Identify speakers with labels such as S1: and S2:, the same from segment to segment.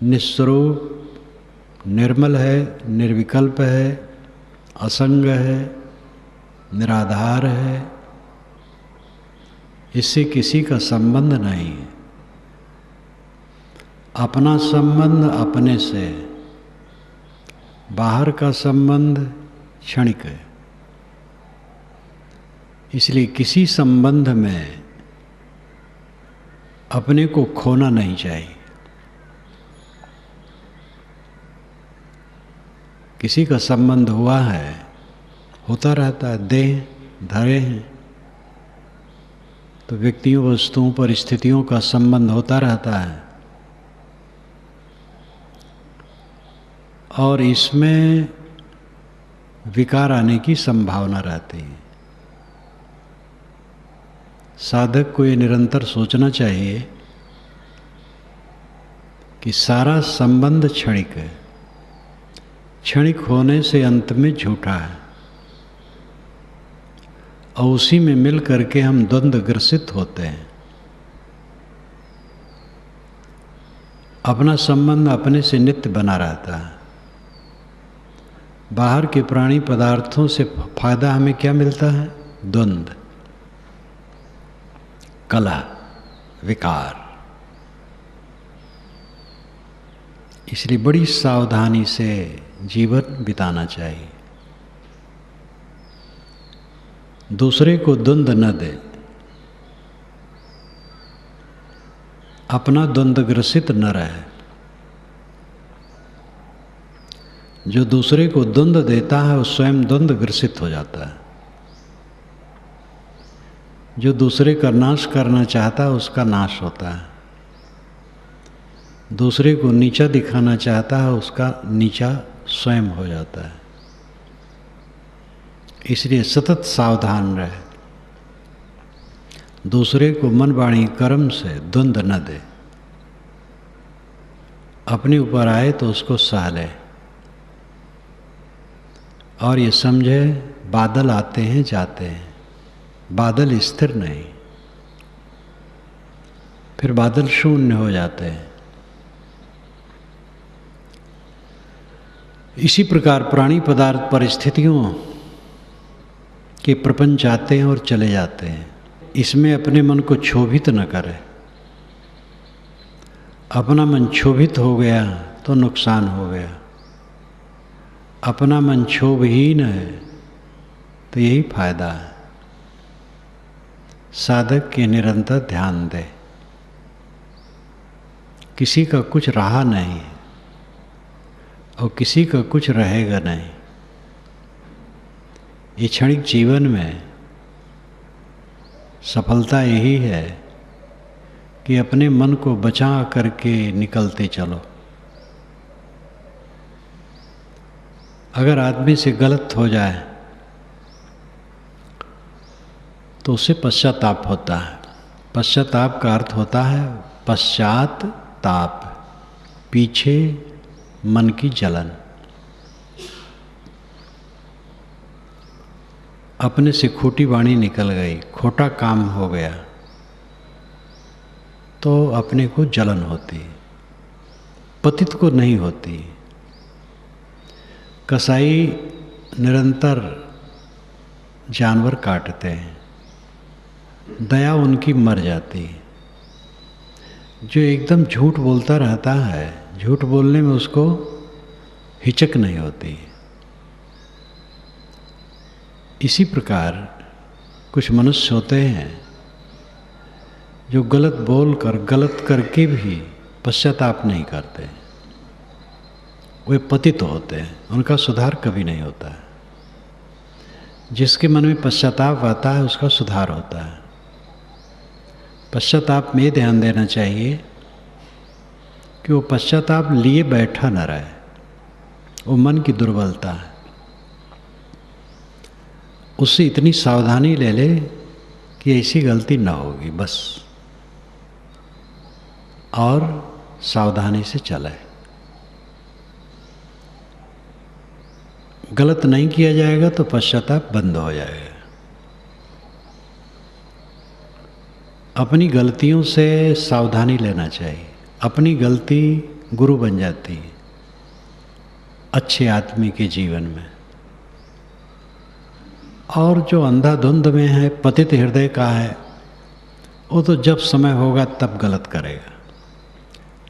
S1: निस्वरूप, निर्मल है, निर्विकल्प है, असंग है, निराधार है। इससे किसी का संबंध नहीं है। अपना संबंध अपने से, बाहर का संबंध क्षणिक है। इसलिए किसी संबंध में अपने को खोना नहीं चाहिए। किसी का संबंध हुआ है, होता रहता है, देह धरे हैं तो व्यक्तियों, वस्तुओं, परिस्थितियों का संबंध होता रहता है और इसमें विकार आने की संभावना रहती है। साधक को ये निरंतर सोचना चाहिए कि सारा संबंध क्षणिक है। क्षणिक होने से अंत में झूठा है और उसी में मिल करके हम द्वंद्व ग्रसित होते हैं। अपना संबंध अपने से नित्य बना रहता है। बाहर के प्राणी पदार्थों से फायदा हमें क्या मिलता है? द्वंद्व, कलह, विकार। इसलिए बड़ी सावधानी से जीवन बिताना चाहिए। दूसरे को द्वंद्व न दे, अपना द्वंद्व ग्रसित न रहे। जो दूसरे को द्वंद्व देता है वो स्वयं द्वंद्व ग्रसित हो जाता है। जो दूसरे का नाश करना चाहता है उसका नाश होता है। दूसरे को नीचा दिखाना चाहता है उसका नीचा स्वयं हो जाता है। इसलिए सतत सावधान रहे। दूसरे को मन, वाणी, कर्म से द्वंद्व न दे। अपने ऊपर आए तो उसको सह ले और ये समझे बादल आते हैं जाते हैं, बादल स्थिर नहीं, फिर बादल शून्य हो जाते हैं। इसी प्रकार प्राणी पदार्थ परिस्थितियों के प्रपंच आते हैं और चले जाते हैं। इसमें अपने मन को क्षोभित न करें। अपना मन क्षोभित हो गया तो नुकसान हो गया। अपना मन क्षोभहीन है तो यही फायदा है। साधक के निरंतर ध्यान दे। किसी का कुछ रहा नहीं और किसी का कुछ रहेगा नहीं। ये क्षणिक जीवन में सफलता यही है कि अपने मन को बचा करके निकलते चलो। अगर आदमी से गलत हो जाए तो उसे पश्चाताप होता है। पश्चाताप का अर्थ होता है पश्चात ताप, पीछे मन की जलन। अपने से खोटी वाणी निकल गई, खोटा काम हो गया तो अपने को जलन होती, पतित को नहीं होती। कसाई निरंतर जानवर काटते हैं, दया उनकी मर जाती। जो एकदम झूठ बोलता रहता है, झूठ बोलने में उसको हिचक नहीं होती। इसी प्रकार कुछ मनुष्य होते हैं जो गलत बोलकर, गलत करके भी पश्चाताप नहीं करते। वे पतित होते हैं, उनका सुधार कभी नहीं होता है। जिसके मन में पश्चाताप आता है उसका सुधार होता है। पश्चाताप में ध्यान देना चाहिए कि वो पश्चाताप लिए बैठा न रहे, वो मन की दुर्बलता है। उससे इतनी सावधानी ले ले कि ऐसी गलती न होगी बस, और सावधानी से चले। गलत नहीं किया जाएगा तो पश्चाताप बंद हो जाएगा। अपनी गलतियों से सावधानी लेना चाहिए। अपनी गलती गुरु बन जाती है अच्छे आदमी के जीवन में। और जो अंधाधुंध में है, पतित हृदय का है, वो तो जब समय होगा तब गलत करेगा।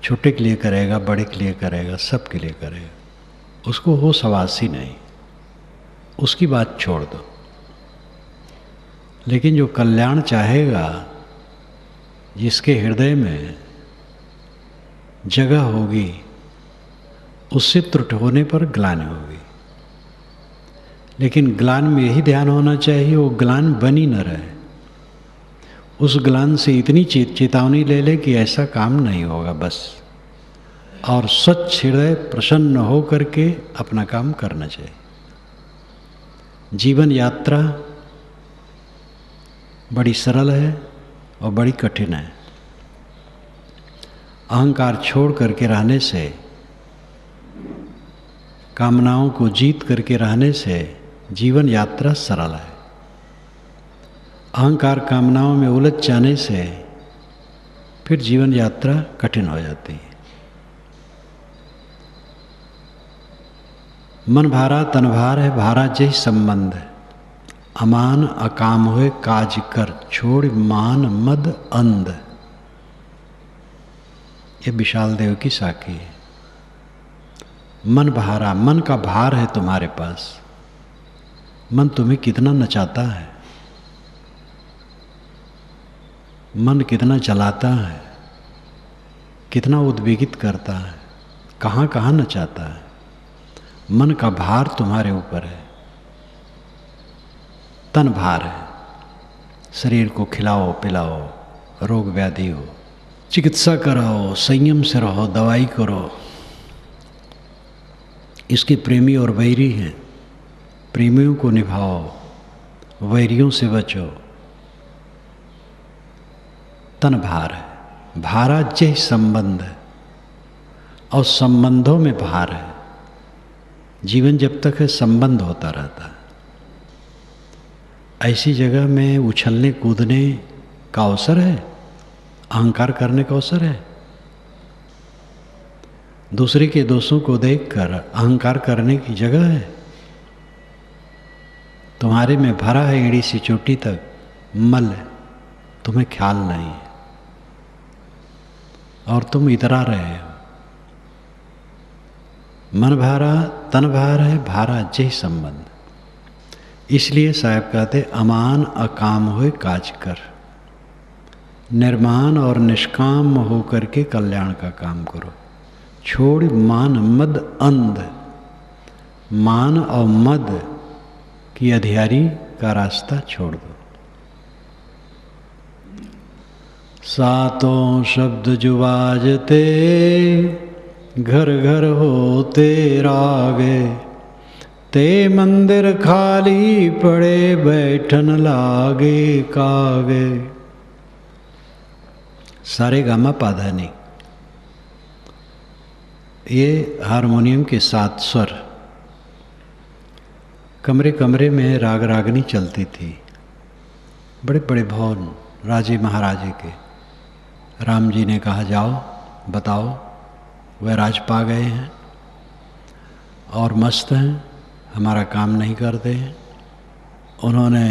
S1: छोटे के लिए करेगा, बड़े के लिए करेगा, सब के लिए करेगा, उसको होश हवास ही नहीं, उसकी बात छोड़ दो। लेकिन जो कल्याण चाहेगा, जिसके हृदय में जगह होगी, उससे त्रुटि होने पर ग्लानि होगी। लेकिन ग्लान में यही ध्यान होना चाहिए वो ग्लान बनी न रहे। उस ग्लान से इतनी चेतावनी ले ले कि ऐसा काम नहीं होगा बस, और स्वच्छ हृदय प्रसन्न हो करके अपना काम करना चाहिए। जीवन यात्रा बड़ी सरल है और बड़ी कठिन है। अहंकार छोड़ करके रहने से, कामनाओं को जीत करके रहने से जीवन यात्रा सरल है। अहंकार कामनाओं में उलझ जाने से फिर जीवन यात्रा कठिन हो जाती है। मन भारा तन भार है, भारा जय संबंध है। अमान अकाम हुए काज कर, छोड़ मान मद अंध। ये विशाल देव की साखी है। मन भारा, मन का भार है तुम्हारे पास। मन तुम्हें कितना नचाता है, मन कितना जलाता है, कितना उद्वेगित करता है, कहाँ कहाँ नचाता है। मन का भार तुम्हारे ऊपर है। तन भार है, शरीर को खिलाओ पिलाओ, रोग व्याधि हो, चिकित्सा कराओ, संयम से रहो, दवाई करो। इसके प्रेमी और वैरी हैं, प्रेमियों को निभाओ, वैरियों से बचो। तन भार है, भारा जय संबंध है, और संबंधों में भार है। जीवन जब तक है संबंध होता रहता है। ऐसी जगह में उछलने कूदने का अवसर है, अहंकार करने का अवसर है। दूसरे के दोषों को देखकर अहंकार करने की जगह है। तुम्हारे में भरा है एड़ी से चोटी तक मल, तुम्हें ख्याल नहीं है और तुम इतरा रहे हो। मन भारा तन भार है, भारा जय संबंध। इसलिए साहब कहते अमान अकाम हुए काज कर। निर्माण और निष्काम होकर के कल्याण का काम करो। छोड़ मान मद अंध। मान और मद की अधियारी का रास्ता छोड़ दो। सातों शब्द जो बाजते, घर घर होते रागे, ते मंदिर खाली पड़े, बैठन लागे कागे। सारे गामा पाधानी, ये हारमोनियम के 7 स्वर। कमरे कमरे में राग रागनी चलती थी। बड़े बड़े भवन राजे महाराजे के। राम जी ने कहा जाओ बताओ, वह राज पा गए हैं और मस्त हैं, हमारा काम नहीं करते हैं। उन्होंने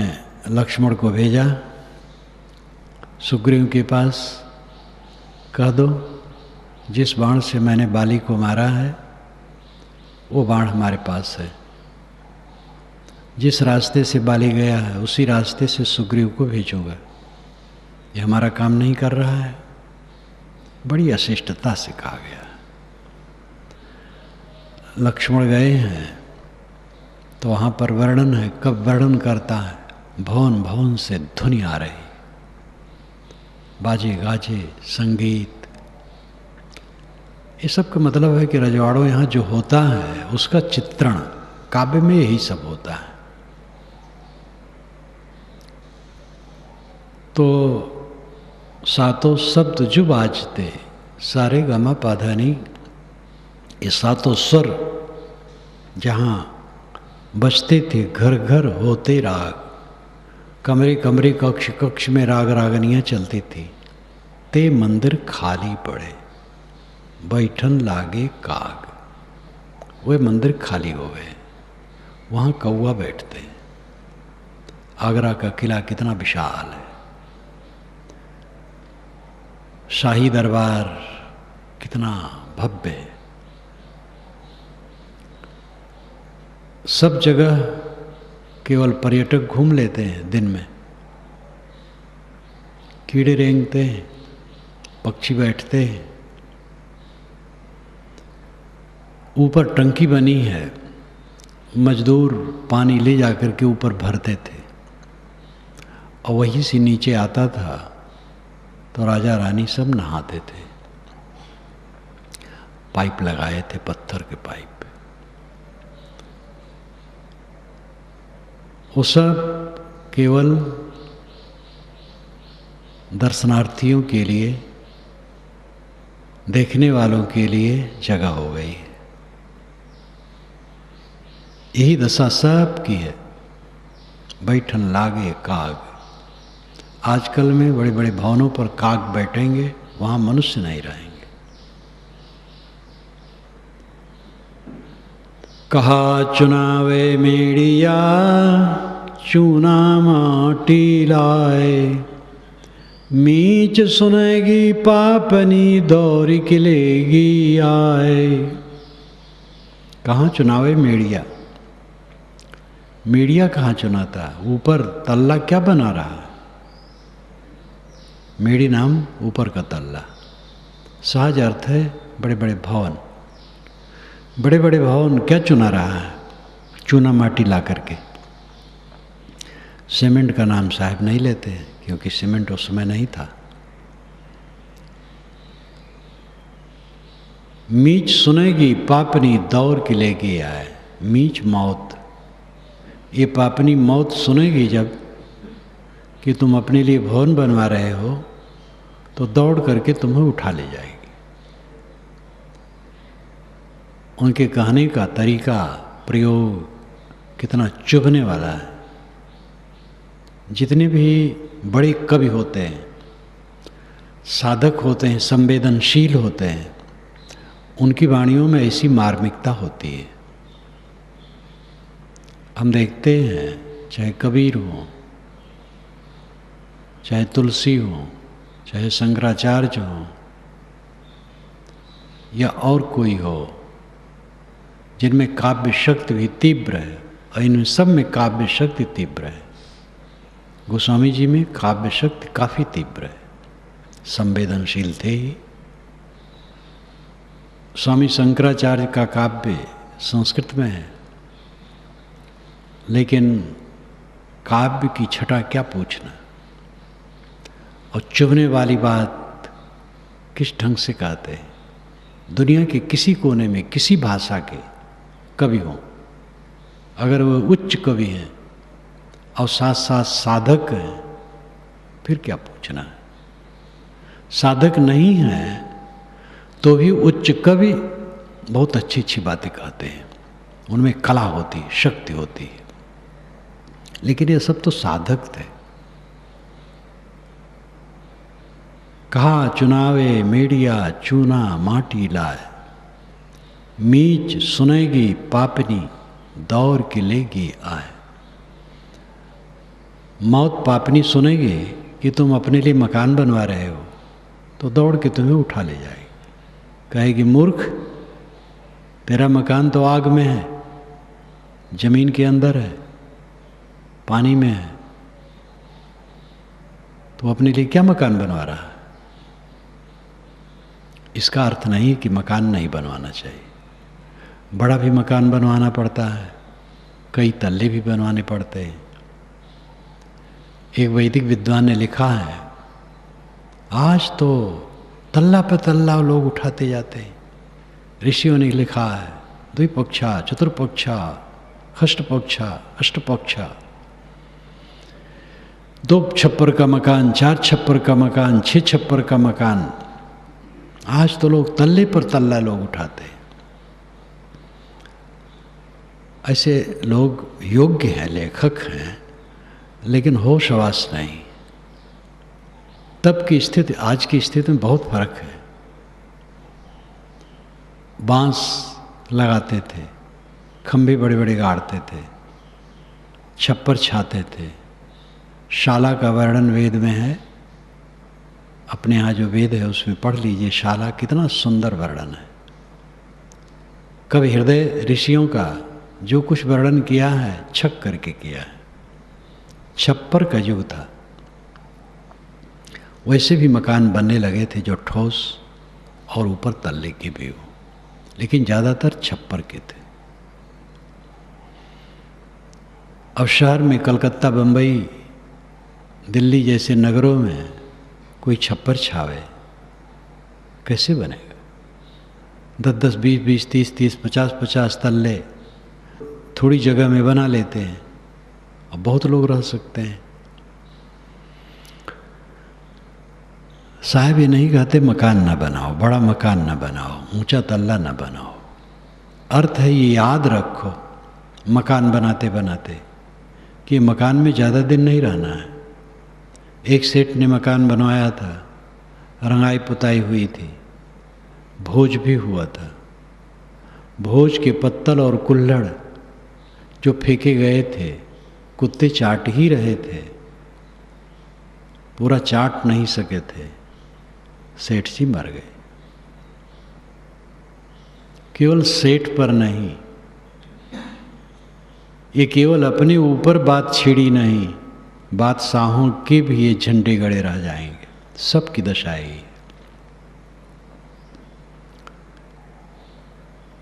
S1: लक्ष्मण को भेजा सुग्रीव के पास, कह दो जिस बाण से मैंने बाली को मारा है वो बाण हमारे पास है। जिस रास्ते से बाली गया है उसी रास्ते से सुग्रीव को भेजूंगा। ये हमारा काम नहीं कर रहा है। बड़ी अशिष्टता से कहा गया। लक्ष्मण गए हैं तो वहाँ पर वर्णन है। कब वर्णन करता है? भवन भवन से ध्वनि आ रही, बाजे गाजे संगीत। ये सब का मतलब है कि रजवाड़ों यहाँ जो होता है उसका चित्रण काव्य में यही सब होता है। तो सातों शब्द जो बाजते, सारे गमा पाधानी, ये सातों स्वर जहाँ बजते थे, घर घर होते राग, कमरे कमरे कक्ष कक्ष में राग रागनियाँ चलती थी। ते मंदिर खाली पड़े, बैठन लागे काग। वह मंदिर खाली हो गए, वहाँ कौवा बैठते हैं। आगरा का किला कितना विशाल है, शाही दरबार कितना भव्य है। सब जगह केवल पर्यटक घूम लेते हैं दिन में, कीड़े रेंगते हैं, पक्षी बैठते हैं। ऊपर टंकी बनी है, मजदूर पानी ले जाकर के ऊपर भरते थे और वहीं से नीचे आता था, तो राजा रानी सब नहाते थे। पाइप लगाए थे, पत्थर के पाइप। वो सब केवल दर्शनार्थियों के लिए, देखने वालों के लिए जगह हो गई है। यही दशा सब की है। बैठन लागे काग। आजकल में बड़े बड़े भवनों पर काग बैठेंगे, वहाँ मनुष्य नहीं रहेंगे। कहा चुनावे मेड़िया चूना माटी लाए, मीच सुनेगी पापनी दौरी किलेगी आए। कहाँ चुनावे मेड़िया? मेड़िया कहाँ चुनाता? ऊपर तल्ला क्या बना रहा है? मेड़ी नाम ऊपर का तल्ला। सहज अर्थ है बड़े बड़े भवन। बड़े बड़े भवन क्या चुना रहा है? चूना माटी ला करके। सीमेंट का नाम साहब नहीं लेते, क्योंकि सीमेंट उस समय नहीं था। मीच सुनेगी पापनी दौड़ की लेके आए। मीच मौत, ये पापनी मौत सुनेगी जब कि तुम अपने लिए भवन बनवा रहे हो, तो दौड़ करके तुम्हें उठा ले जाएगी। उनके कहने का तरीका, प्रयोग कितना चुभने वाला है। जितने भी बड़े कवि होते हैं, साधक होते हैं, संवेदनशील होते हैं, उनकी वाणियों में ऐसी मार्मिकता होती है। हम देखते हैं, चाहे कबीर हो, चाहे तुलसी हो, चाहे शंकराचार्य हो, या और कोई हो, जिनमें काव्य शक्ति भी तीव्र है, और इनमें सब में काव्य शक्ति तीव्र है। गोस्वामी जी में काव्य शक्ति काफ़ी तीव्र है, संवेदनशील थे ही। स्वामी शंकराचार्य का काव्य संस्कृत में है, लेकिन काव्य की छटा क्या पूछना। और चुभने वाली बात किस ढंग से कहते हैं। दुनिया के किसी कोने में किसी भाषा के कवि हों, अगर वो उच्च कवि हैं और साथ साथ साधक हैं, फिर क्या पूछना है। साधक नहीं है तो भी उच्च कवि बहुत अच्छी अच्छी बातें कहते हैं, उनमें कला होती है, शक्ति होती है। लेकिन ये सब तो साधक थे। कहा चुनावे मेड़िया चूना माटी लाए, मीच सुनेगी पापनी दौड़ के लेगी आए। मौत पापनी सुनेगी कि तुम अपने लिए मकान बनवा रहे हो, तो दौड़ के तुम्हें उठा ले जाएगी। कहेगी मूर्ख, तेरा मकान तो आग में है, जमीन के अंदर है, पानी में है, तो अपने लिए क्या मकान बनवा रहा है। इसका अर्थ नहीं कि मकान नहीं बनवाना चाहिए। बड़ा भी मकान बनवाना पड़ता है, कई तल्ले भी बनवाने पड़ते हैं। एक वैदिक विद्वान ने लिखा है, आज तो तल्ला पे तल्ला लोग उठाते जाते हैं। ऋषियों ने लिखा है, द्विपक्षा, चतुर्पक्षा, षष्ठपक्षा, अष्टपक्षा, 2 छप्पर का मकान, 4 छप्पर का मकान, 6 छप्पर का मकान। आज तो लोग तल्ले पर तल्ला लोग उठाते हैं। ऐसे लोग योग्य हैं, लेखक हैं, लेकिन होश हवास नहीं। तब की स्थिति आज की स्थिति में बहुत फर्क है। बांस लगाते थे, खंभे बड़े बड़े गाड़ते थे, छप्पर छाते थे। शाला का वर्णन वेद में है, अपने यहाँ जो वेद है उसमें पढ़ लीजिए, शाला कितना सुंदर वर्णन है। कवि हृदय ऋषियों का जो कुछ वर्णन किया है छक करके किया है। छप्पर का युग था, वैसे भी मकान बनने लगे थे जो ठोस और ऊपर तल्ले के भी हो, लेकिन ज़्यादातर छप्पर के थे। अब शहर में कलकत्ता, बम्बई, दिल्ली जैसे नगरों में कोई छप्पर छावे, कैसे बनेगा? 10-10, 20-20, 30-30, 50-50 तल्ले थोड़ी जगह में बना लेते हैं और बहुत लोग रह सकते हैं। साहब ये नहीं कहते मकान ना बनाओ, बड़ा मकान ना बनाओ, ऊंचा तल्ला ना बनाओ। अर्थ है ये याद रखो मकान बनाते बनाते कि मकान में ज़्यादा दिन नहीं रहना है। एक सेठ ने मकान बनवाया था, रंगाई पुताई हुई थी, भोज भी हुआ था। भोज के पत्तल और कुल्हड़ जो फेंके गए थे, कुत्ते चाट ही रहे थे, पूरा चाट नहीं सके थे, सेठ जी मर गए। केवल सेठ पर नहीं, ये केवल अपने ऊपर बात छिड़ी नहीं, बादशाहों के भी ये झंडे गड़े रह जाएंगे। सबकी दशा है।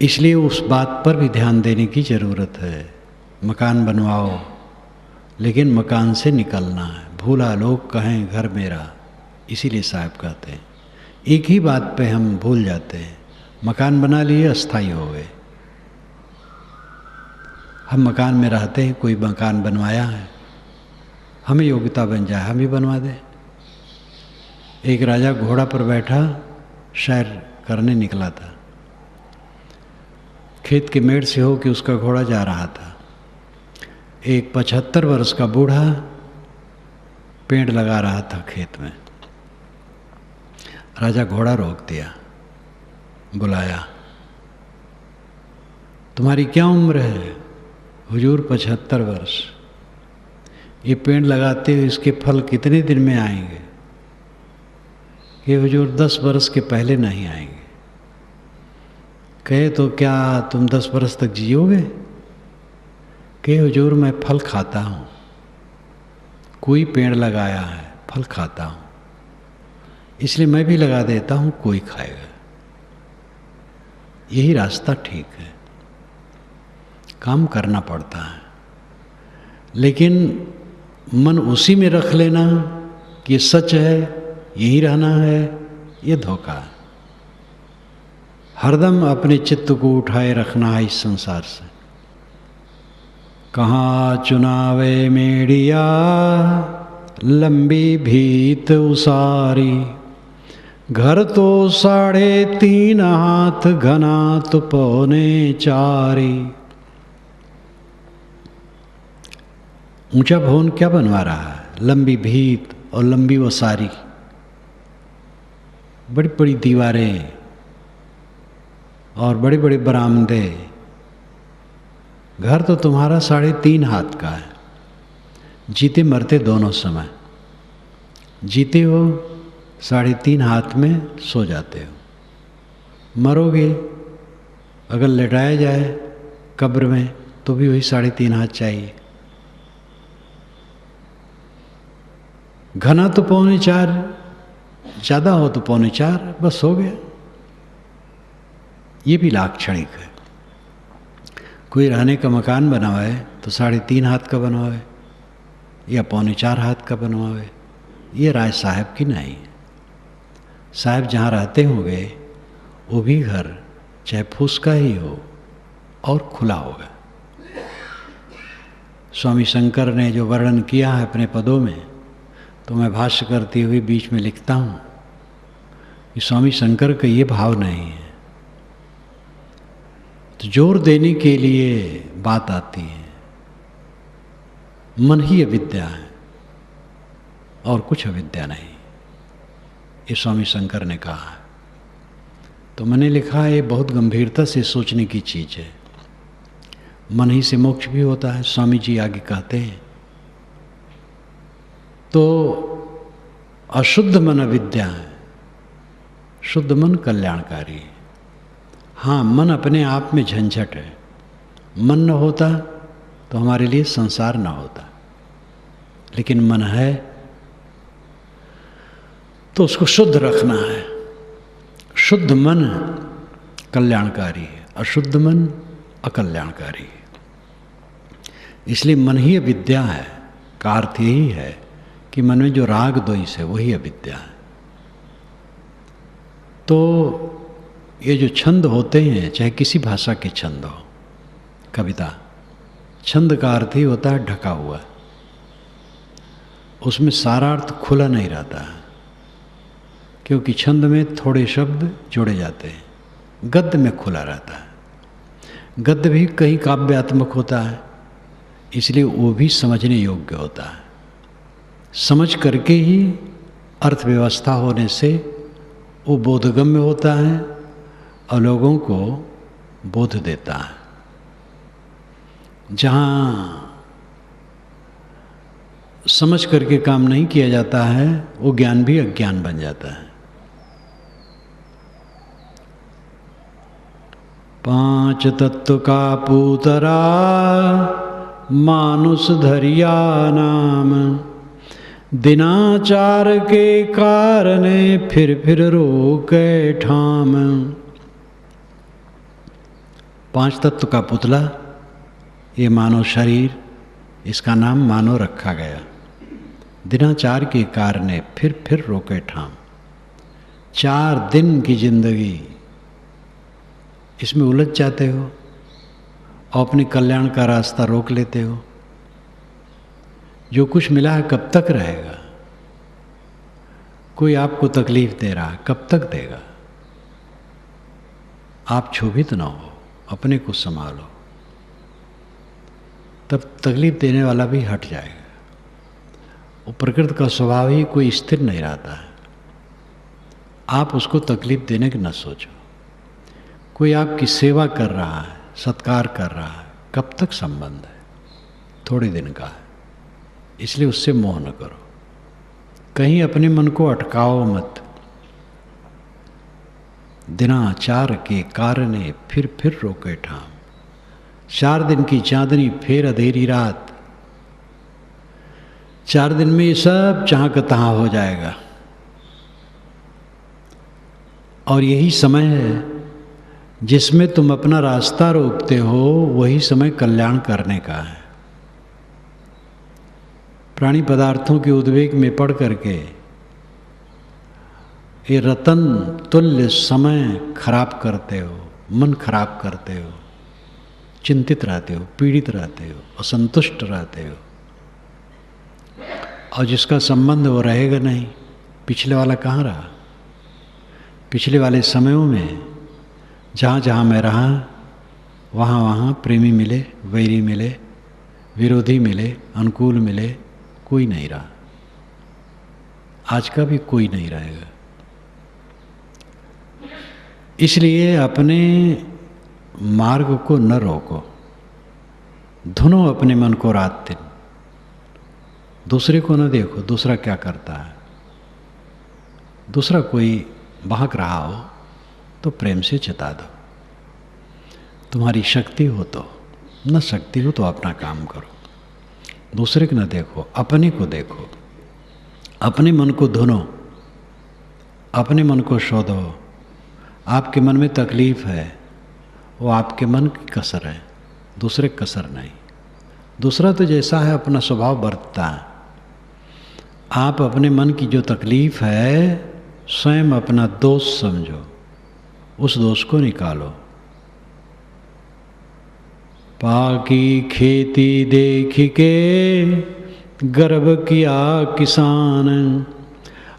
S1: इसलिए उस बात पर भी ध्यान देने की ज़रूरत है। मकान बनवाओ, लेकिन मकान से निकलना है। भूला लोग कहें घर मेरा, इसीलिए साहब कहते हैं। एक ही बात पे हम भूल जाते हैं, मकान बना लिए अस्थाई हो गए। हम मकान में रहते हैं, कोई मकान बनवाया है, हमें योग्यता बन जाए हम ही बनवा दें। एक राजा घोड़ा पर बैठा सैर करने निकला था, खेत के मेड़ से हो कि उसका घोड़ा जा रहा था। एक 75 वर्ष का बूढ़ा पेड़ लगा रहा था खेत में। राजा घोड़ा रोक दिया, बुलाया, तुम्हारी क्या उम्र है? हुजूर 75 वर्ष। ये पेड़ लगाते हुए इसके फल कितने दिन में आएंगे? कि हुजूर 10 वर्ष के पहले नहीं आएंगे। कहे तो क्या तुम 10 वर्ष तक जियोगे? कि हुजूर मैं फल खाता हूँ, कोई पेड़ लगाया है फल खाता हूँ, इसलिए मैं भी लगा देता हूँ, कोई खाएगा। यही रास्ता ठीक है, काम करना पड़ता है, लेकिन मन उसी में रख लेना कि ये सच है, यही रहना है, ये धोखा है। हरदम अपने चित्त को उठाए रखना है इस संसार से। कहाँ चुनावे मेड़िया लंबी भीत उसारी, घर तो 3.5 हाथ घना तो 4.25। ऊंचा भवन क्या बनवा रहा है? लंबी भीत और लंबी वसारी, बड़ी बड़ी दीवारें और बड़े बड़े बरामदे। घर तो तुम्हारा 3.5 हाथ का है। जीते मरते दोनों समय, जीते हो 3.5 हाथ में सो जाते हो, मरोगे अगर लेटाया जाए कब्र में तो भी वही 3.5 हाथ चाहिए। घना तो 4.25, ज़्यादा हो तो 4.25, बस हो गया। ये भी लाक्षणिक है। कोई रहने का मकान बनवाए तो 3.5 हाथ का बनवाए या 4.25 हाथ का बनवाए, ये राय साहब की नहीं है। साहब जहाँ रहते होंगे वो भी घर चाहे फूस का ही हो और खुला होगा। स्वामी शंकर ने जो वर्णन किया है अपने पदों में, तो मैं भाष्य करते हुए बीच में लिखता हूँ कि स्वामी शंकर का ये भाव नहीं है। तो जोर देने के लिए बात आती है, मन ही अविद्या है और कुछ अविद्या नहीं, ये स्वामी शंकर ने कहा है। तो मैंने लिखा ये बहुत गंभीरता से सोचने की चीज़ है। मन ही से मोक्ष भी होता है, स्वामी जी आगे कहते हैं। तो अशुद्ध मन अविद्या है, शुद्ध मन कल्याणकारी है। हाँ, मन अपने आप में झंझट है। मन न होता तो हमारे लिए संसार न होता, लेकिन मन है तो उसको शुद्ध रखना है। शुद्ध मन कल्याणकारी है, अशुद्ध मन अकल्याणकारी है। इसलिए मन ही अविद्या है का अर्थ यही है कि मन में जो राग द्वेष है वही अविद्या है। तो ये जो छंद होते हैं, चाहे किसी भाषा के छंद हो, कविता, छंद का अर्थ ही होता है ढका हुआ, उसमें सारा अर्थ खुला नहीं रहता है, क्योंकि छंद में थोड़े शब्द जोड़े जाते हैं। गद्य में खुला रहता है। गद्य भी कहीं काव्यात्मक होता है, इसलिए वो भी समझने योग्य होता है। समझ करके ही अर्थव्यवस्था होने से वो बोधगम्य होता है और लोगों को बोध देता है। जहाँ समझ करके काम नहीं किया जाता है वो ज्ञान भी अज्ञान बन जाता है। 5 तत्व का पूतरा मानुष धरिया नाम, दिनाचार के कारणे फिर रोके ठाम। 5 तत्व का पुतला, ये मानव शरीर, इसका नाम मानव रखा गया। दिनाचार के कारणे फिर रोके ठाम। 4 दिन की जिंदगी इसमें उलझ जाते हो और अपने कल्याण का रास्ता रोक लेते हो। जो कुछ मिला है कब तक रहेगा? कोई आपको तकलीफ दे रहा है, कब तक देगा? आप क्षोभित ना हो, अपने को संभालो, तब तकलीफ देने वाला भी हट जाएगा। वो प्रकृति का स्वभाव ही कोई स्थिर नहीं रहता है। आप उसको तकलीफ देने की न सोचो। कोई आपकी सेवा कर रहा है, सत्कार कर रहा है, कब तक संबंध है? थोड़े दिन का है, इसलिए उससे मोह न करो। कहीं अपने मन को अटकाओ मत। दिनाचार के कारणे फिर रोके ठाम। 4 दिन की चांदनी फिर अंधेरी रात। 4 दिन में ये सब जहाँ का तहाँ हो जाएगा। और यही समय है जिसमें तुम अपना रास्ता रोकते हो, वही समय कल्याण करने का है। प्राणी पदार्थों के उद्वेग में पड़ करके ये रतन तुल्य समय खराब करते हो, मन खराब करते हो, चिंतित रहते हो, पीड़ित रहते हो, असंतुष्ट रहते हो। और जिसका संबंध वो रहेगा नहीं। पिछले वाला कहाँ रहा? पिछले वाले समयों में जहाँ जहाँ मैं रहा, वहाँ वहाँ प्रेमी मिले, वैरी मिले, विरोधी मिले, अनुकूल मिले, कोई नहीं रहा। आज का भी कोई नहीं रहेगा। इसलिए अपने मार्ग को न रोको, धुनो अपने मन को रात दिन। दूसरे को न देखो दूसरा क्या करता है। दूसरा कोई बहक रहा हो तो प्रेम से चिता दो। तुम्हारी शक्ति हो तो, न शक्ति हो तो अपना काम करो। दूसरे को न देखो, अपने को देखो। अपने मन को धुनो, अपने मन को शोधो। आपके मन में तकलीफ है, वो आपके मन की कसर है, दूसरे कसर नहीं। दूसरा तो जैसा है अपना स्वभाव बरतता है। आप अपने मन की जो तकलीफ है स्वयं अपना दोष समझो, उस दोष को निकालो। पाकी खेती देख के गर्व किया किसान,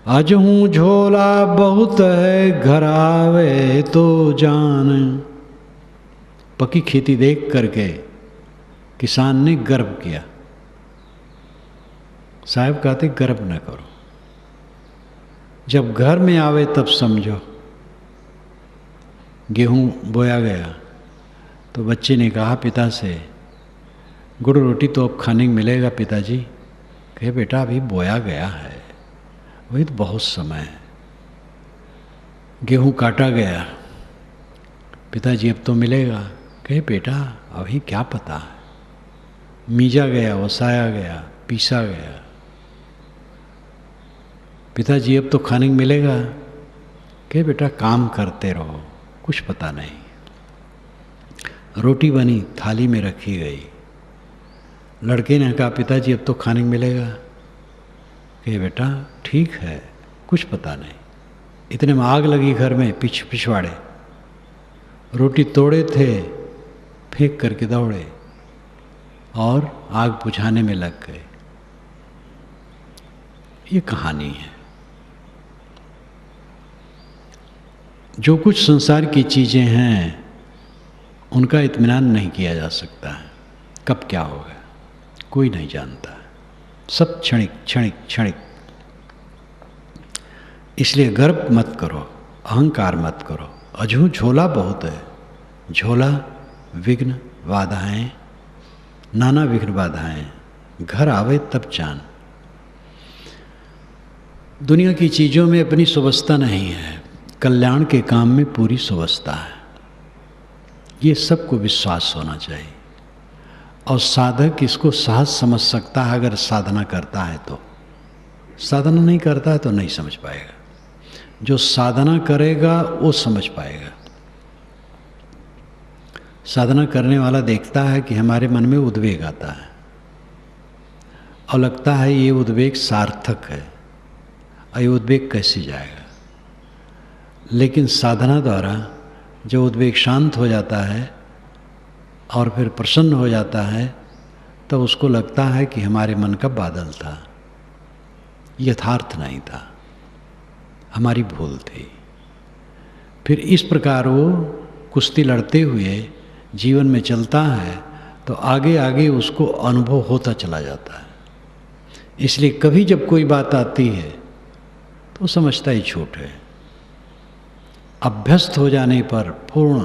S1: आज हूँ झोला बहुत है घर आवे तो जान। पकी खेती देख करके किसान ने गर्व किया। साहब कहते गर्व न करो, जब घर में आवे तब समझो। गेहूँ बोया गया तो बच्चे ने कहा पिता से, गुड़ रोटी तो अब खाने को मिलेगा पिताजी। कहे बेटा अभी बोया गया है, वही तो बहुत समय है। गेहूँ काटा गया, पिताजी अब तो मिलेगा। कहे बेटा अभी क्या पता है, मीजा गया, वसाया गया, पीसा गया, पिताजी अब तो खाने को मिलेगा। कहे बेटा काम करते रहो, कुछ पता नहीं। रोटी बनी, थाली में रखी गई। लड़के ने कहा पिताजी अब तो खाने को मिलेगा। कहे बेटा ठीक है, कुछ पता नहीं। इतने में आग लगी घर में, पिछवाड़े रोटी तोड़े थे, फेंक करके दौड़े और आग बुझाने में लग गए। ये कहानी है। जो कुछ संसार की चीज़ें हैं उनका इत्मीनान नहीं किया जा सकता है। कब क्या होगा कोई नहीं जानता, सब क्षणिक क्षणिक क्षणिक। इसलिए गर्व मत करो, अहंकार मत करो। अजू झोला बहुत है, झोला विघ्न बाधाएं, नाना विघ्न बाधाएं, घर आवे तब जान। दुनिया की चीज़ों में अपनी सुवस्था नहीं है, कल्याण के काम में पूरी सुवस्था है। ये सबको विश्वास होना चाहिए। और साधक इसको सहज समझ सकता है अगर साधना करता है तो। साधना नहीं करता है तो नहीं समझ पाएगा। जो साधना करेगा वो समझ पाएगा। साधना करने वाला देखता है कि हमारे मन में उद्वेग आता है और लगता है ये उद्वेग सार्थक है, और ये उद्वेग कैसे जाएगा। लेकिन साधना द्वारा जो उद्वेग शांत हो जाता है और फिर प्रसन्न हो जाता है, तब उसको लगता है कि हमारे मन का बादल था, यथार्थ नहीं था, हमारी भूल थी। फिर इस प्रकार वो कुश्ती लड़ते हुए जीवन में चलता है तो आगे आगे उसको अनुभव होता चला जाता है। इसलिए कभी जब कोई बात आती है तो समझता ही झूठ है। अभ्यस्त हो जाने पर, पूर्ण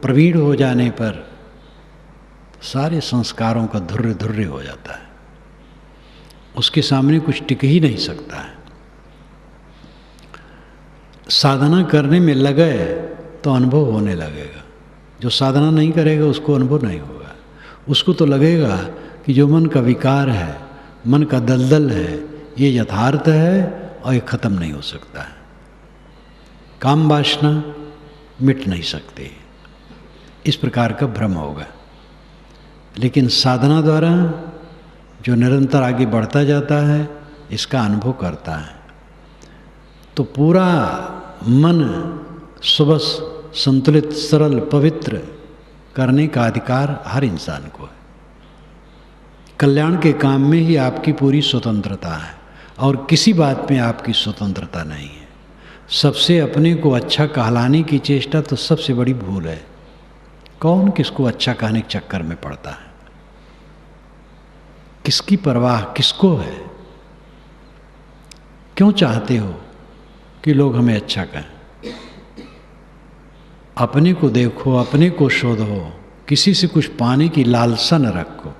S1: प्रवीण हो जाने पर सारे संस्कारों का धुर्य धुर्य हो जाता है। उसके सामने कुछ टिक ही नहीं सकता है। साधना करने में लगे तो अनुभव होने लगेगा। जो साधना नहीं करेगा उसको अनुभव नहीं होगा। उसको तो लगेगा कि जो मन का विकार है, मन का दलदल है, ये यथार्थ है और ये खत्म नहीं हो सकता है। काम वासना मिट नहीं सकती, इस प्रकार का भ्रम होगा। लेकिन साधना द्वारा जो निरंतर आगे बढ़ता जाता है, इसका अनुभव करता है, तो पूरा मन सुबह संतुलित, सरल, पवित्र करने का अधिकार हर इंसान को है। कल्याण के काम में ही आपकी पूरी स्वतंत्रता है और किसी बात में आपकी स्वतंत्रता नहीं है। सबसे अपने को अच्छा कहलाने की चेष्टा तो सबसे बड़ी भूल है। कौन किसको अच्छा कहने के चक्कर में पड़ता है? किसकी परवाह किसको है? क्यों चाहते हो कि लोग हमें अच्छा कहें? अपने को देखो, अपने को शोधो, किसी से कुछ पाने की लालसा न रखो।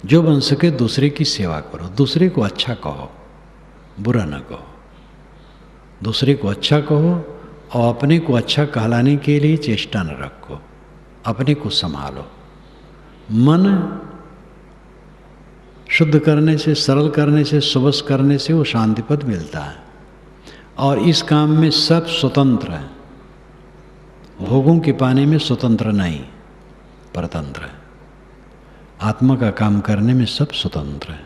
S1: जो बन सके दूसरे की सेवा करो, दूसरे को अच्छा कहो, बुरा न कहो। दूसरे को अच्छा कहो और अपने को अच्छा कहलाने के लिए चेष्टा न रखो। अपने को संभालो। मन शुद्ध करने से, सरल करने से, सुबस करने से वो शांतिपद मिलता है। और इस काम में सब स्वतंत्र है। भोगों के पाने में स्वतंत्र नहीं, परतंत्र है। आत्मा का काम करने में सब स्वतंत्र है।